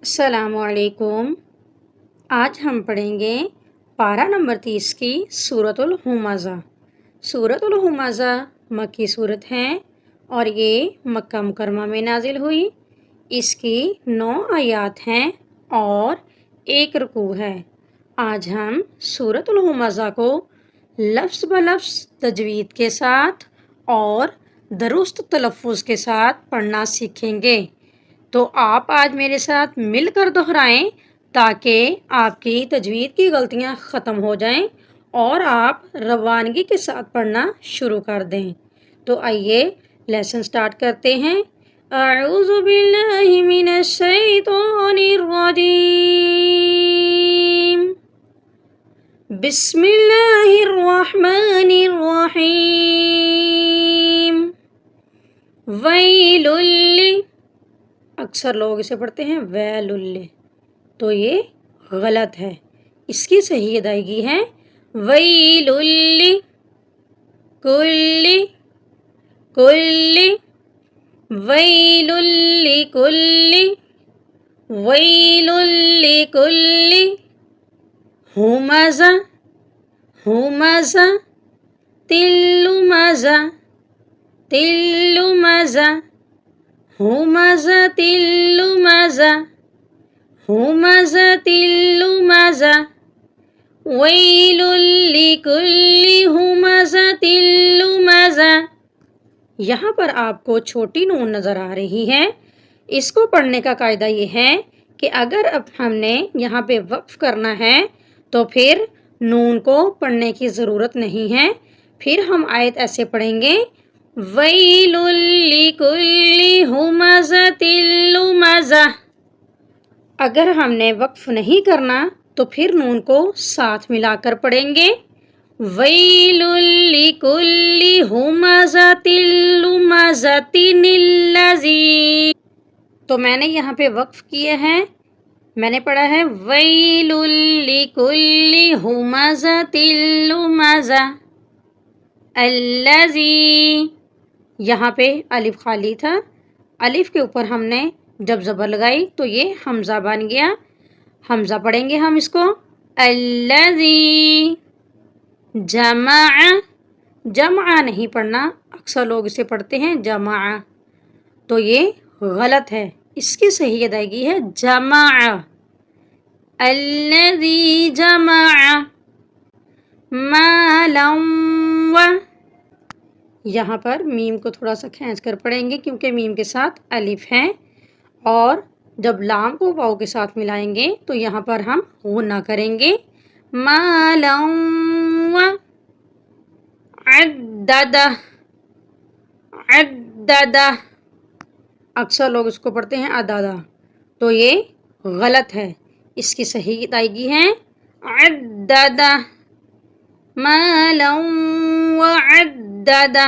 السلام علیکم۔ آج ہم پڑھیں گے پارہ نمبر 30 کی سورۃ الہمزہ۔ سورۃ الہمزہ مکی صورت ہے اور یہ مکہ مکرمہ میں نازل ہوئی۔ اس کی 9 آیات ہیں اور 1 رکوع ہے۔ آج ہم سورۃ الہمزہ کو لفظ بلفظ تجوید کے ساتھ اور درست تلفظ کے ساتھ پڑھنا سیکھیں گے۔ تو آپ آج میرے ساتھ مل کر دہرائیں تاکہ آپ کی تجوید کی غلطیاں ختم ہو جائیں اور آپ روانگی کے ساتھ پڑھنا شروع کر دیں۔ تو آئیے لیسن سٹارٹ کرتے ہیں۔ اعوذ باللہ من الشیطان الرجیم، بسم اللہ الرحمن الرحیم۔ ویل اکثر لوگ اسے پڑھتے ہیں ویل، تو یہ غلط ہے۔ اس کی صحیح ادائیگی ہے ویل کل کل، ویل لکل، ویل لکل ہمزہ ہمزہ، تلمزہ تلمزہ، ہمزہ تلمزہ، ہمزہ تلمزہ، ویل لکل ہمزہ لمزہ۔ یہاں پر آپ کو چھوٹی نون نظر آ رہی ہے۔ اس کو پڑھنے کا قاعدہ یہ ہے کہ اگر اب ہم نے یہاں پہ وقف کرنا ہے تو پھر نون کو پڑھنے کی ضرورت نہیں ہے۔ پھر ہم آیت ایسے پڑھیں گے ویل لکل ہمزہ لمزہ۔ اگر ہم نے وقف نہیں کرنا تو پھر نون کو ساتھ ملا کر پڑھیں گے ویل لکل ہمزہ لمزہ الذی۔ تو میں نے یہاں پہ وقف کیا ہے، میں نے پڑھا ہے ویل لکل ہمزہ لمزہ الذی۔ یہاں پہ الف خالی تھا، الف کے اوپر ہم نے جب زبر لگائی تو یہ حمزہ بن گیا۔ حمزہ پڑھیں گے ہم اس کو الذی۔ جمع، جمع نہیں پڑھنا، اکثر لوگ اسے پڑھتے ہیں جمع، تو یہ غلط ہے۔ اس کی صحیح ادائیگی ہے جمع، الذی جمع مالا و۔ یہاں پر میم کو تھوڑا سا کھینچ کر پڑھیں گے کیونکہ میم کے ساتھ الف ہے، اور جب لام کو واؤ کے ساتھ ملائیں گے تو یہاں پر ہم غنہ کریں گے مالا و عددہ عددہ۔ اکثر لوگ اس کو پڑھتے ہیں عددہ، تو یہ غلط ہے۔ اس کی صحیح ادائیگی ہے عددہ مالا وعددہ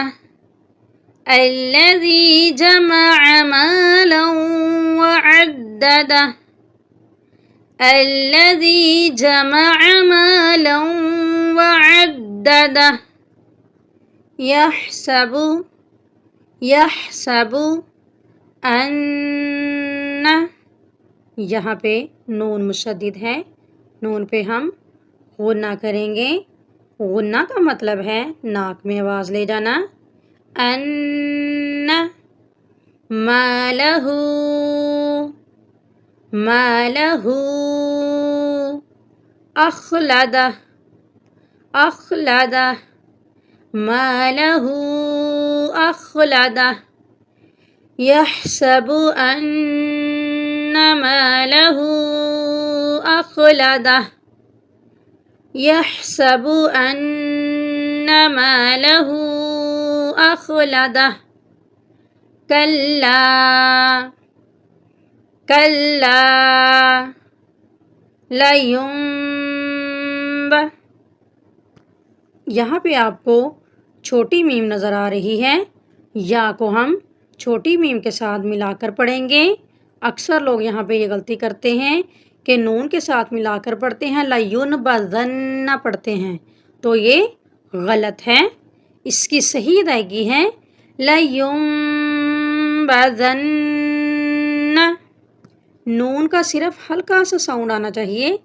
الذی جمع مالا وعددہ الذی جمع مالا وعددہ یحسب یحسب ان۔ یہاں پہ نون مشدد ہے، نون پہ ہم غنہ کریں گے۔ غنہ کا مطلب ہے ناک میں آواز لے جانا۔ ان مالہ مالہ اخلدہ اخلدہ مالہ اخلدہ یحسب ان مالہ اخلدہ یحسب ان مالہ اخلدہ کلا کلا لیمب۔ یہاں پہ آپ کو چھوٹی میم نظر آ رہی ہے، یا کو ہم چھوٹی میم کے ساتھ ملا کر پڑھیں گے۔ اکثر لوگ یہاں پہ یہ غلطی کرتے ہیں کہ نون کے ساتھ ملا کر پڑھتے ہیں، لینبذن پڑھتے ہیں، تو یہ غلط ہے۔ اس کی صحیح ادائیگی ہے لینبذن نون کا صرف ہلکا سا ساؤنڈ آنا چاہیے.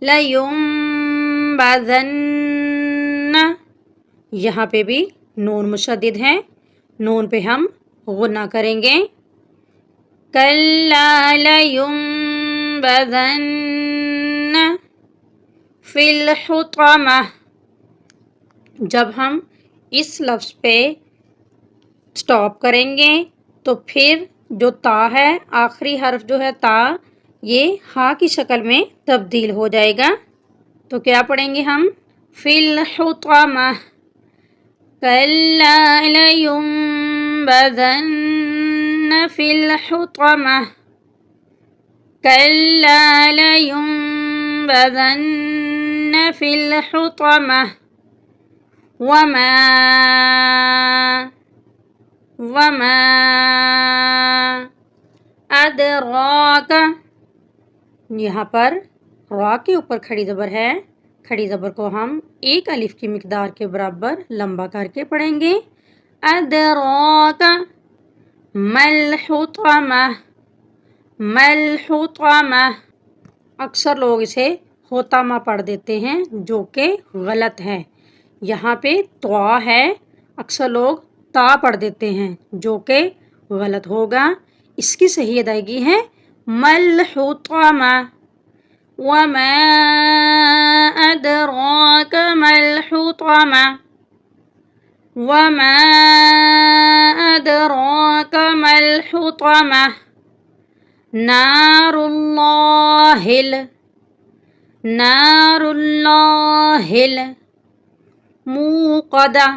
لَيُنبَذَنَّ، یہاں پہ بھی نون مشدد ہے، نون پہ ہم غنہ کریں گے. كَلَّا لَيُنبَذَنَّ فِي الْحُطَمَةِ. جب ہم اس لفظ پہ سٹاپ کریں گے تو پھر جو تا ہے، آخری حرف جو ہے تا، یہ ہا کی شکل میں تبدیل ہو جائے گا. تو کیا پڑھیں گے ہم؟ فِي الْحُطَمَةِ كَلَّا لَيُنبَذَنَّ فِي الْحُطَمَةِ كَلَّا لَيُنبَذَنَّ فِي الْحُطَمَةِ وَمَا أَدْرَاكَ. یہاں پر را کے اوپر کھڑی زبر ہے، کھڑی زبر کو ہم ایک الف کی مقدار کے برابر لمبا کر کے پڑھیں گے. أَدْرَاكَ مَا الْحُطَمَةُ مَا الْحُطَمَةُ. اکثر لوگ اسے ہوتامہ پڑھ دیتے ہیں جو کہ غلط ہے. یہاں پہ طوا ہے، اکثر لوگ تا پڑھ دیتے ہیں جو کہ غلط ہوگا. اس کی صحیح ادائیگی ہے مَا الْحُطَمَةُ وَمَا أَدْرَاكَ مَا الْحُطَمَةُ وَمَا أَدْرَاكَ مَا الْحُطَمَةُ نَارُ اللَّهِ الْمُوقَدَةُ.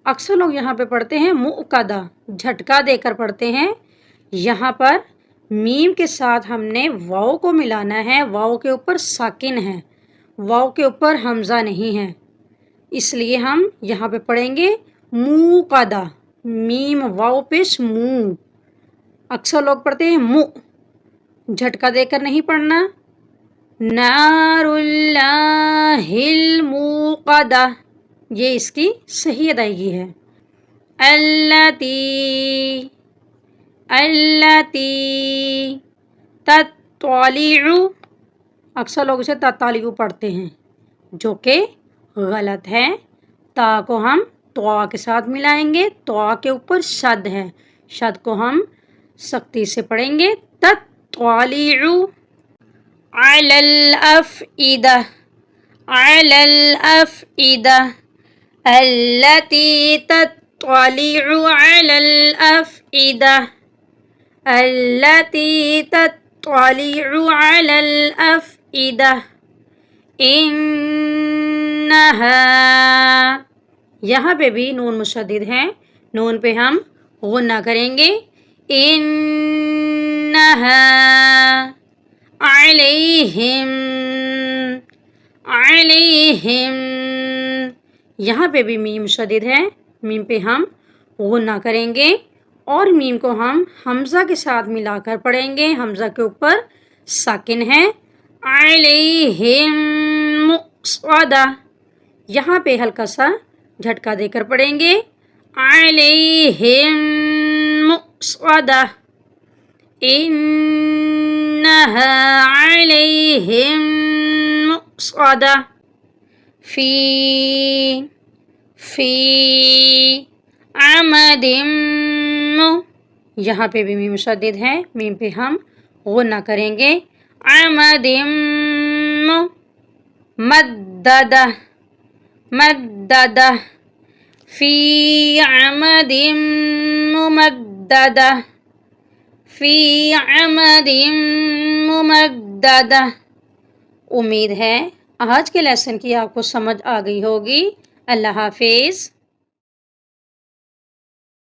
اکثر لوگ یہاں پہ پڑھتے ہیں مؤقدہ، جھٹکا دے کر پڑھتے ہیں. یہاں پر میم کے ساتھ ہم نے واؤ کو ملانا ہے. واؤ کے اوپر ساکن ہے، واؤ کے اوپر حمزہ نہیں ہے، اس لیے ہم یہاں پہ پڑھیں گے موقدہ. میم واؤ پیش مو. اکثر لوگ پڑھتے ہیں مو، جھٹکا دے کر نہیں پڑھنا. نار اللہ الموقدہ، یہ اس کی صحیح ادائیگی ہے. التی تطلع، اکثر لوگ اسے تطالع پڑھتے ہیں جو کہ غلط ہے. تا کو ہم طوا کے ساتھ ملائیں گے، طوا کے اوپر شد ہے، شد کو ہم سختی سے پڑھیں گے. تطلع علی الافئدہ علی الافئدہ التی تطلع علی الافئدہ التی تطلع علی الافئدہ انہا. یہاں پہ بھی نون مشدد ہے، نون پہ ہم غنہ کریں گے. انہا علیہم علیہم. یہاں پہ بھی میم مشدد ہے، میم پہ ہم غنہ کریں گے اور میم کو ہم حمزہ کے ساتھ ملا کر پڑھیں گے. حمزہ کے اوپر ساکن ہے. علیہم مؤصدہ، یہاں پہ ہلکا سا جھٹکا دے کر پڑھیں گے. علیہم مؤصدہ انہا علیہم مؤصدہ. فی عمد، یہاں پہ بھی میم مشدد ہے، میم پہ ہم غنہ کریں گے. عمد مددہ مددہ فی عمد ممددہ فی عمد ممددہ. امید ہے آج کے لیسن کی آپ کو سمجھ آ گئی ہوگی. اللہ حافظ.